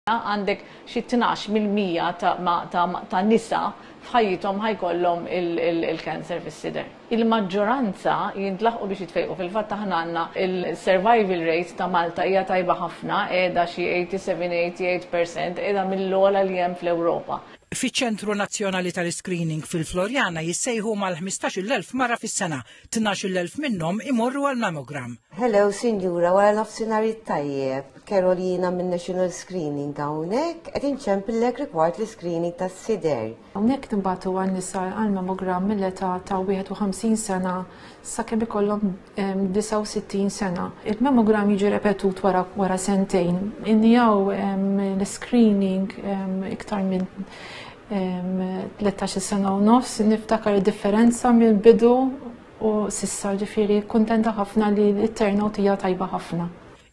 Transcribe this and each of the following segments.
Għandek xi 12% ta' nisa f'ħajjithom ħajkollhom il-kanser fis-sider. Il-maġġoranza jintlaħqu biex jitfejqu. Fil-fatt aħna għandna il-survival rate ta' Malta hija tajba ħafna, qiegħda xi 87-88%, qiegħda mill-ogħla li hemm fl-Ewropa. Fiċ-Ċentru Nazzjonali tal-Screening fil-Florjana jissejħu mal-15,000 mara fis-sena, 12,000 minnhom imorru għal-mammogram. Hello, Sinjura, wara nofsinhar tajjeb. Carolina minn National Screening hawnhekk qed inċempillek rigward l-screening tas-sider. Hawnhekk tinbagħtu għan-nisa għall-mammogram mill-età ta' 51 sena sakemm ikollhom 69 sena. Il-mammogram jiġi repetut wara sentejn. Innijaw l-screening iktar minn 13 sena u nofs, niftakar id-differenza mill-bidu u sissa ġifieri kuntenta ħafna li l-turnout hija tajba ħafna.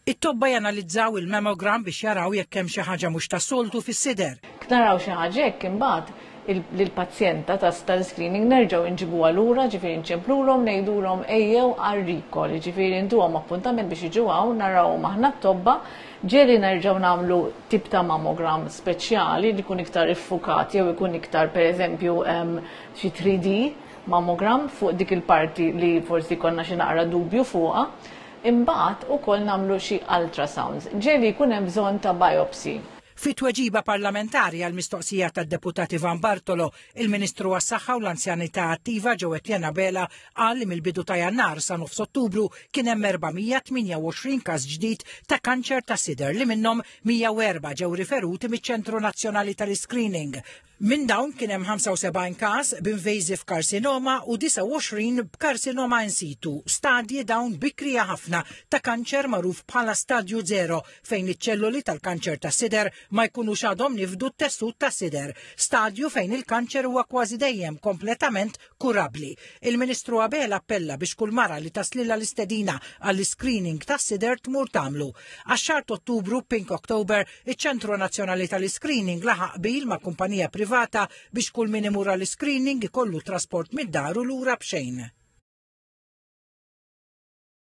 It-tobba janalizzaw il-mammogram biex jaraw jekk hemm xi ħaġa mhux tas-soltu fis-sider. Naraw xi ħaġa hekk imbagħad lill-pazjenta tal-screening nerġgħu nġibuha lura, ġifieri nċemplulhom ngħidulhom ejjew għar-recall, ġifieri ntuhom appuntament biex jiġu hawn narawhom aħna t-tobba, ġieli nerġgħu nagħmlu tip ta' mammogram speċjali li jkun iktar iffukat jew ikun iktar pereżempju xi 3D mammogram fuq dik il-parti li forsi konna xi naqra dubju fuqha. Imbagħad ukoll nagħmlu xi ultrasounds. Ġieli jkun hemm bżonn ta' biopsy. Fit-tweġiba parlamentari għal-mistoqsija tad-deputati Van Bartolo, il-Ministru għas-Saħħa u l-Anzjanità Attiva Ġewett Bela qal li mill-bidu ta' Jannar sa nofs Ottubru kien hemm 428 każ ġdid ta' kanċer ta' sider li minnhom 104 ġew riferuti miċ-Ċentru Nazzjonali tal-Screening. Minn dawn kien hemm 75 każ b'invasive karsinoma u 29 b'karsinoma in situ, stadji dawn bikrija ħafna ta' kanċer magħruf bħala stadju 0 fejn iċ-ċelluli tal-kanċer ta' sider ma jkunux għadhom nifdu t-tessut ta' sider, stadju fejn il-kanċer huwa kważi dejjem kompletament kurabbli. Il-Ministru Abela appella biex kull mara li taslilha l-istedina għall-screening ta' sider tmur tagħmlu. Għax-xahar Ottubru Pink October, iċ-Ċentru Nazzjonali tal-Screening laħaq bil ma' kumpanija privata biex kull min imur għall-screening ikollu trasport mid-daru lura b'xejn.